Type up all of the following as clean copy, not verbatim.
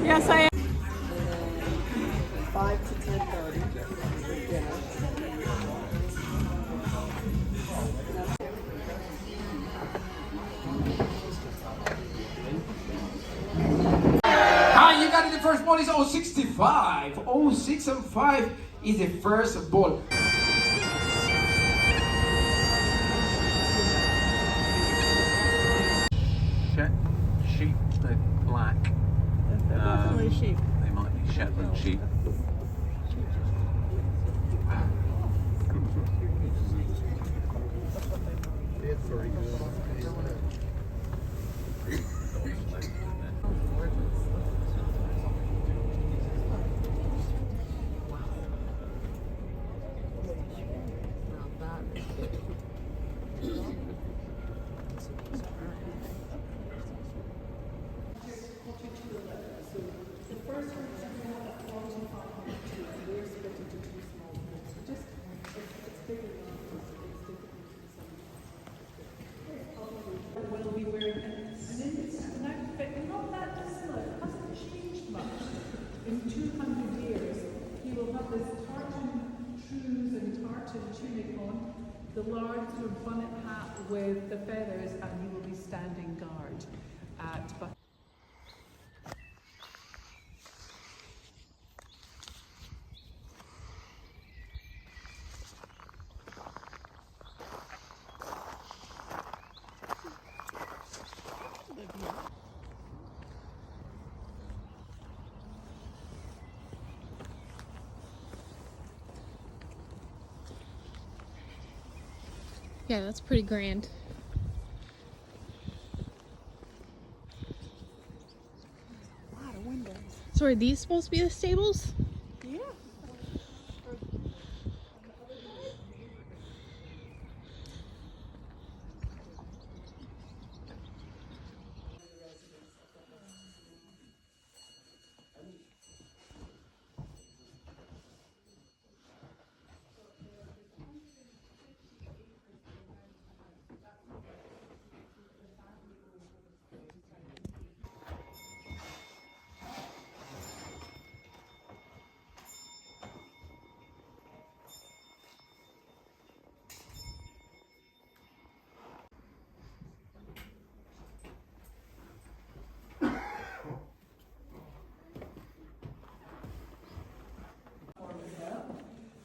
Yes, I am. 5 to 10:30 for dinner. Hi, you got it. The first ball is 065. 06 and 5 is the first ball. Sheep, they're black. Definitely sheep. They might be Shetland sheep. It's very good. Will be wearing an outfit not that dissimilar. It hasn't changed much in 200 years. He will have this tartan shoes and tartan tunic on, the large sort of bonnet hat with the feathers, and he will be standing guard at. Yeah, that's pretty grand. A lot of windows. So are these supposed to be the stables? Yeah.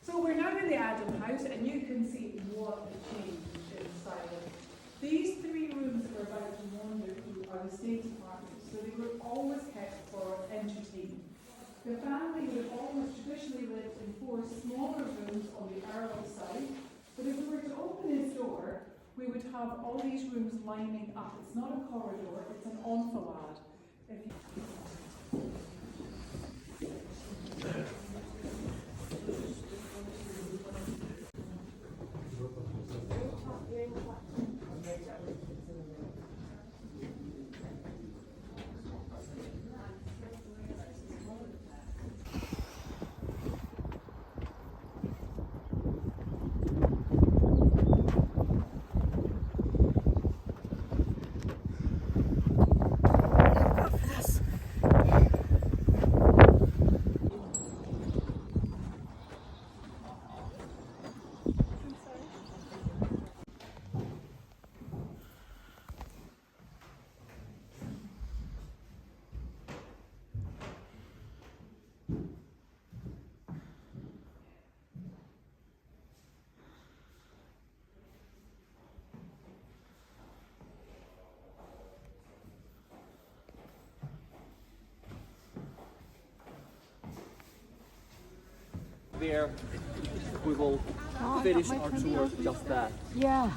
So we're now in the Adam house, and you can see what the change inside it. These 3 rooms that we're about to wander through are the state apartments, so they were always kept for entertainment. The family would have always traditionally lived in 4 smaller rooms on the Earl side, but if we were to open this door, we would have all these rooms lining up. It's not a corridor, it's an enfilade. If you there, we will finish our tour just there. Yeah.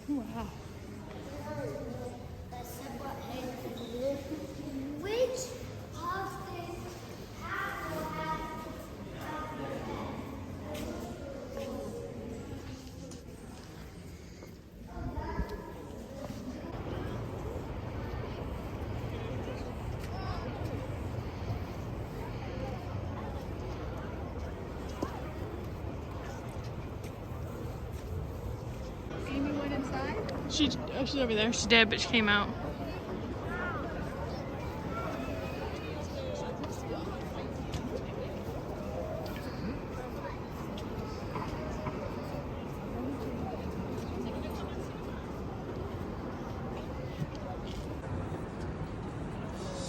Wow. Which of the Amy went inside. She's over there. She's dead, but she came out.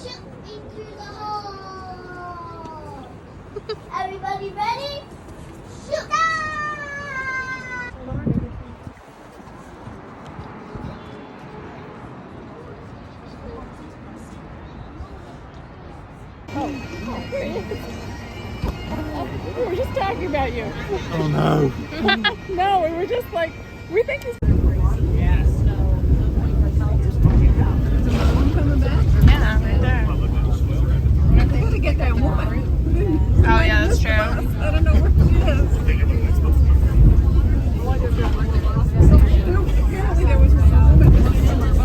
Shoot me through the hole. Everybody ready? Shoot! We were just talking about you. Oh no. No, we were just like, we think he's. Yeah, right there. We gotta get that woman. Oh yeah, that's true. I don't know where she is. Apparently there was one woman that was in our bus.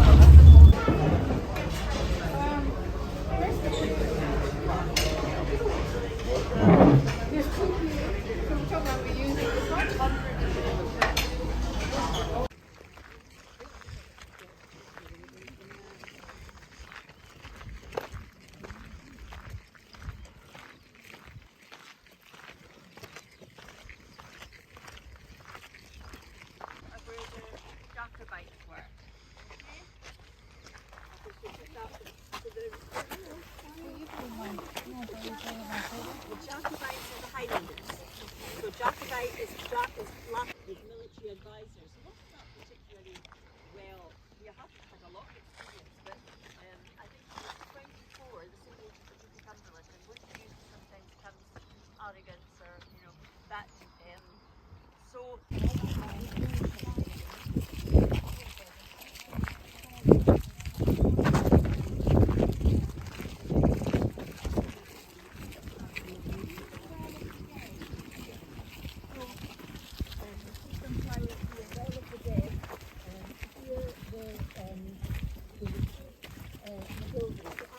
Jacobites are the Highlanders. So Jacobite is military advisors. Not particularly well. You have to have a lot of experience, but I think he was 24, the same age as the Duke of Cumberland, and with youth sometimes comes arrogance or, that. So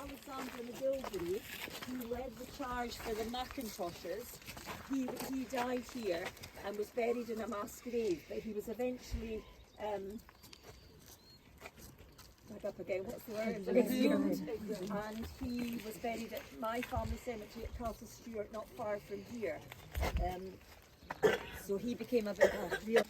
Alexander McGilvery, who led the charge for the Macintoshes, he died here and was buried in a mass grave, but he was eventually back up again, what's the word? Exhumed. And he was buried at my family cemetery at Castle Stewart, not far from here. So he became a bit of a real.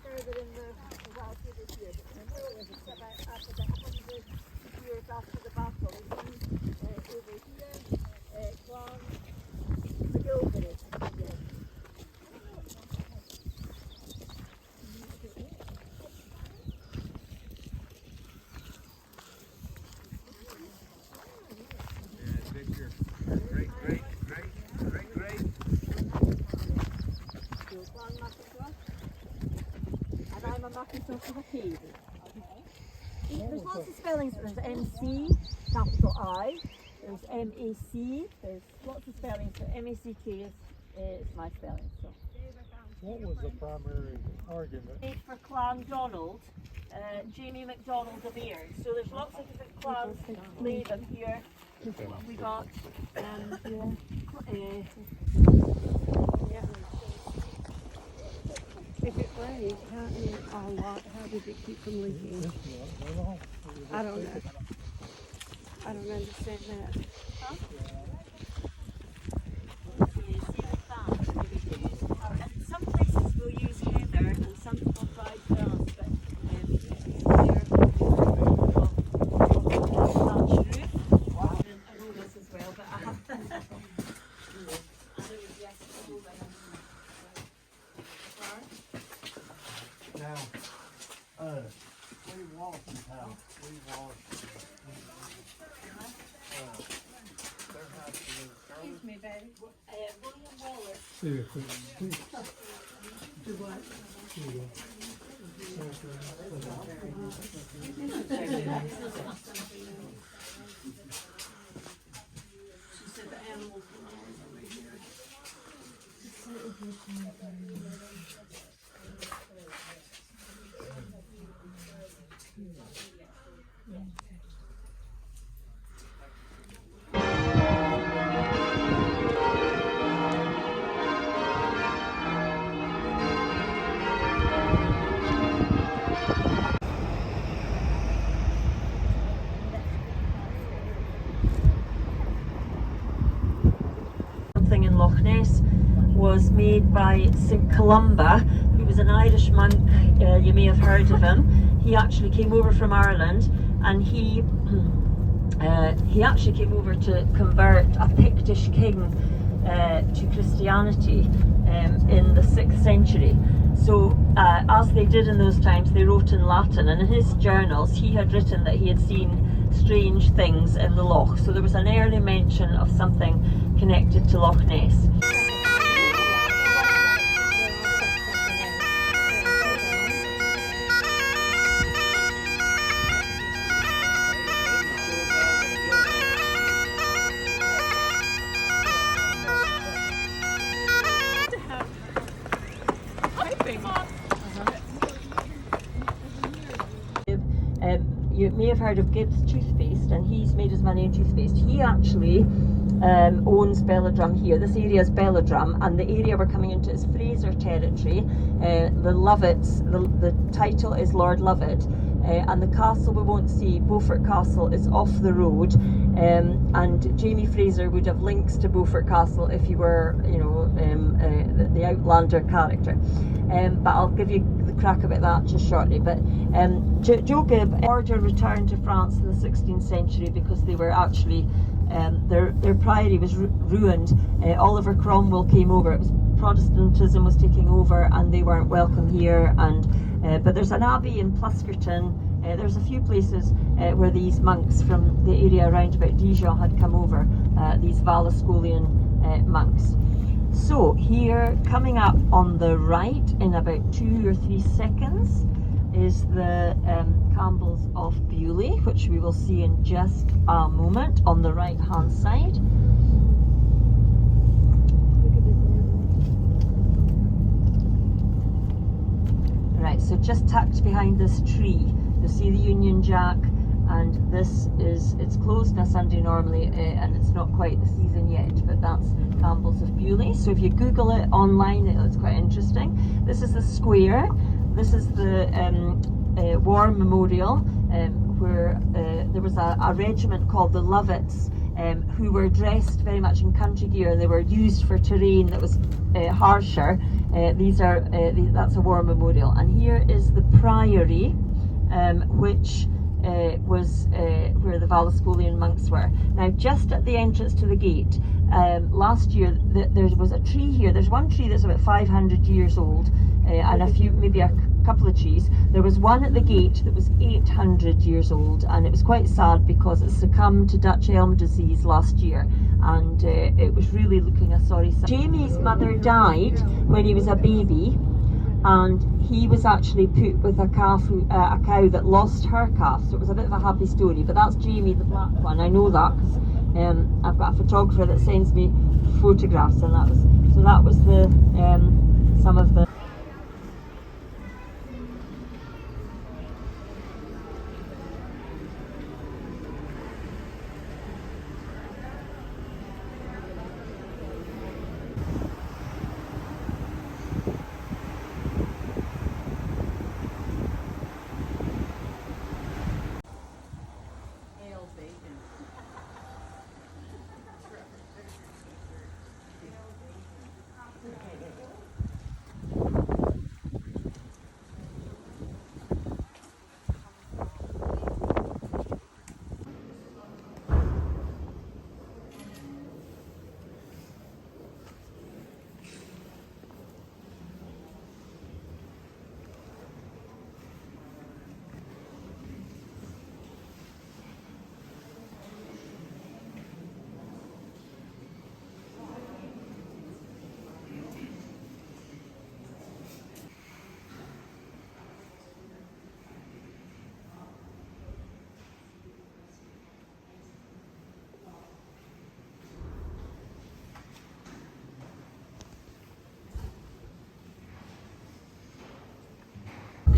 Further in the wild here, but after the 100 years after the battle, over here, Clan McGilvery. And I'm a Macintosh Hakeem. There's lots of spellings. There's MC, capital I. There's MAC. There's lots of spellings. But MACK is my spelling. So. What was the primary argument? For Clan Donald, Jamie MacDonald of Ayr. So there's lots of different clans that play them here. We got If it rained, a lot, how did it keep from leaking? I don't know. I don't understand that. And some places will use heather and some people fried grass, but aromas as well, but I have Now, we walked his house. We walked. Their house was. Excuse me, baby. William Wallace. See if it's. Do what? Something in Loch Ness was made by St Columba, who was an Irish monk. You may have heard of him. He actually came over from Ireland, and he actually came over to convert a Pictish king to Christianity in the 6th century. So as they did in those times, they wrote in Latin, and in his journals he had written that he had seen strange things in the loch. So there was an early mention of something connected to Loch Ness. You may have heard of Gibbs toothpaste, and he's made his money in toothpaste. He actually owns Belladrum here. This area is Belladrum, and the area we're coming into is Fraser territory. The Lovets, the title is Lord Lovett, and the castle we won't see, Beaufort Castle, is off the road. And Jamie Fraser would have links to Beaufort Castle if you were, you know, the Outlander character. But I'll give you the crack about that just shortly. But Joe Gibb order returned to France in the 16th century because they were actually their priory was ruined. Oliver Cromwell came over. It was Protestantism was taking over, and they weren't welcome here. And but there's an abbey in Pluskerton. There's a few places where these monks from the area around about Dijon had come over. These Valescolian monks. So here, coming up on the right in about 2 or 3 seconds, is the Campbells of Bewley, which we will see in just a moment on the right hand side. Right, so just tucked behind this tree, you'll see the Union Jack, and this is, it's closed on a Sunday normally, and it's not quite the season yet, but that's Campbells of Bewley. So if you Google it online, it's quite interesting. This is the square. This is the War Memorial, where there was a regiment called the Lovets, who were dressed very much in country gear, and they were used for terrain that was harsher. That's a war memorial. And here is the priory, which was where the Valescolian monks were. Now, just at the entrance to the gate, last year there was a tree here. There's one tree that's about 500 years old, and maybe a couple of trees. There was one at the gate that was 800 years old, and it was quite sad because it succumbed to Dutch elm disease last year, and it was really looking a sorry sight. Jamie's mother died when he was a baby, and he was actually put with a cow that lost her calf, so it was a bit of a happy story. But that's Jamie, the black one. I know that because I've got a photographer that sends me photographs, and that was the some of the.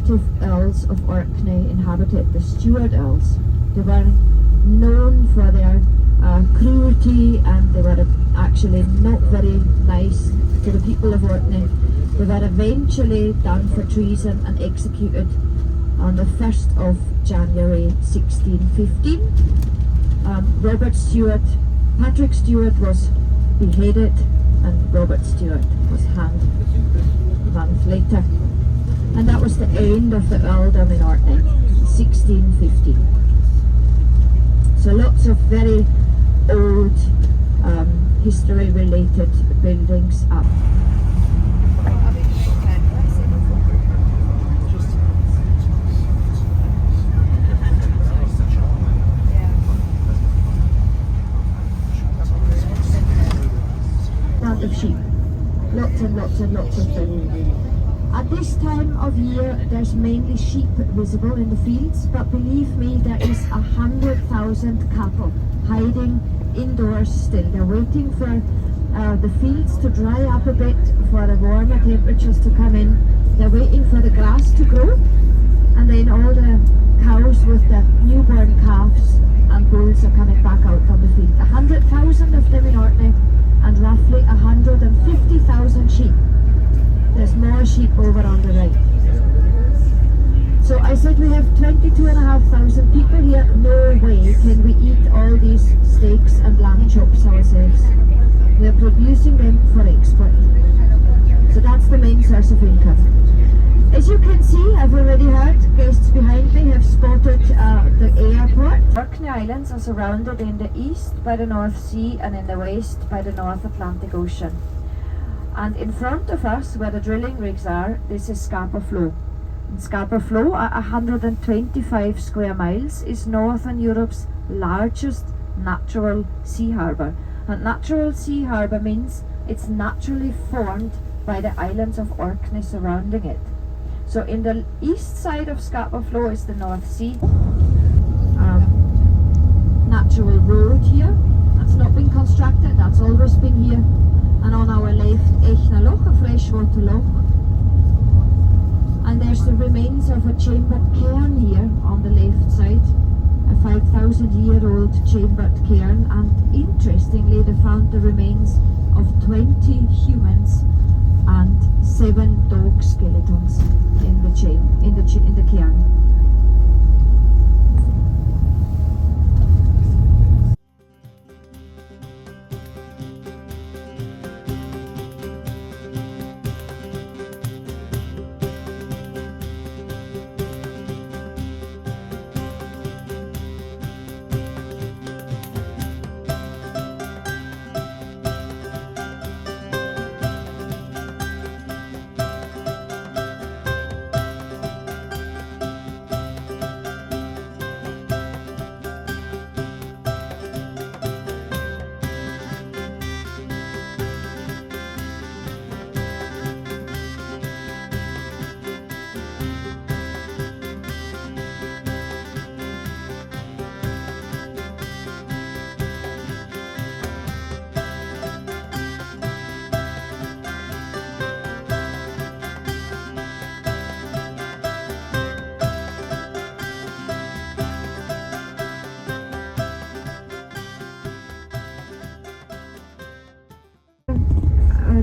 native Earls of Orkney inhabited, the Stuart Earls. They were known for their cruelty, and they were actually not very nice to the people of Orkney. They were eventually done for treason and executed on the 1st of January 1615. Patrick Stewart was beheaded, and Robert Stewart was hanged a month later. And that was the end of the earldom in Orkney, 1615. So lots of very old history-related buildings up. Of sheep, lots and lots and lots of them. At this time of year, there's mainly sheep visible in the fields, but believe me, there is 100,000 cattle hiding indoors still. They're waiting for the fields to dry up a bit, for the warmer temperatures to come in. They're waiting for the grass to grow, and then all the cows with the newborn calves and bulls are coming back out on the field. 100,000 of them in Orkney, and roughly 150,000 sheep. There's more sheep over on the right. So I said we have 22,500 people here. No way can we eat all these steaks and lamb chops ourselves. We're producing them for export. So that's the main source of income. As you can see, I've already heard guests behind me have spotted the airport. Orkney Islands are surrounded in the east by the North Sea and in the west by the North Atlantic Ocean. And in front of us, where the drilling rigs are, this is Scapa Flow. And Scapa Flow, 125 square miles, is Northern Europe's largest natural sea harbour. And natural sea harbour means it's naturally formed by the islands of Orkney surrounding it. So in the east side of Scapa Flow is the North Sea. Natural road here, that's not been constructed, that's always been here. And on our left, Echna Loch, a freshwater loch. And there's the remains of a chambered cairn here on the left side. A 5,000-year-old chambered cairn, and interestingly they found the remains of 20 humans and 7 dog skeletons in the cairn.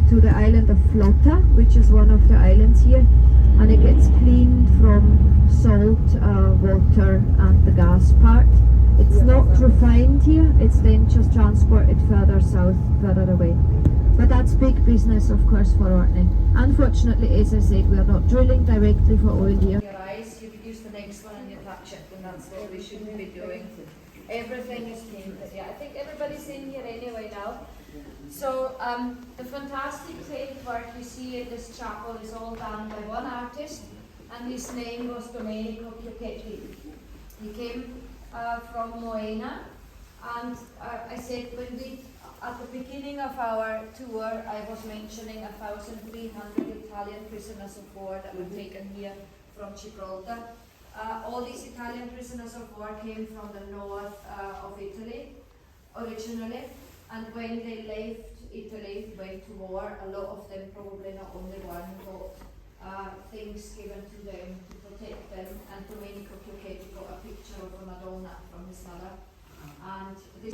To the island of Flotta, which is one of the islands here, and it gets cleaned from salt water and the gas part. It's not refined here, it's then just transported further south, further away. But that's big business, of course, for Orkney. Unfortunately, as I said, we are not drilling directly for oil here. Your eyes, you use the next one and you touch it, and that's what we shouldn't be doing. Everything is painted. Yeah, I think everybody's in here anyway now. So the fantastic paintwork you see in this chapel is all done by one artist, and his name was Domenico Chiocchetti. He came from Moena, and I said when we, at the beginning of our tour, I was mentioning 1,300 Italian prisoners of war that were taken here from Gibraltar. All these Italian prisoners of war came from the north of Italy originally. And when they left Italy, went to war, a lot of them, probably not only one, got things given to them to protect them. And Domenico Chiocchetti got a picture of a Madonna from his mother. And this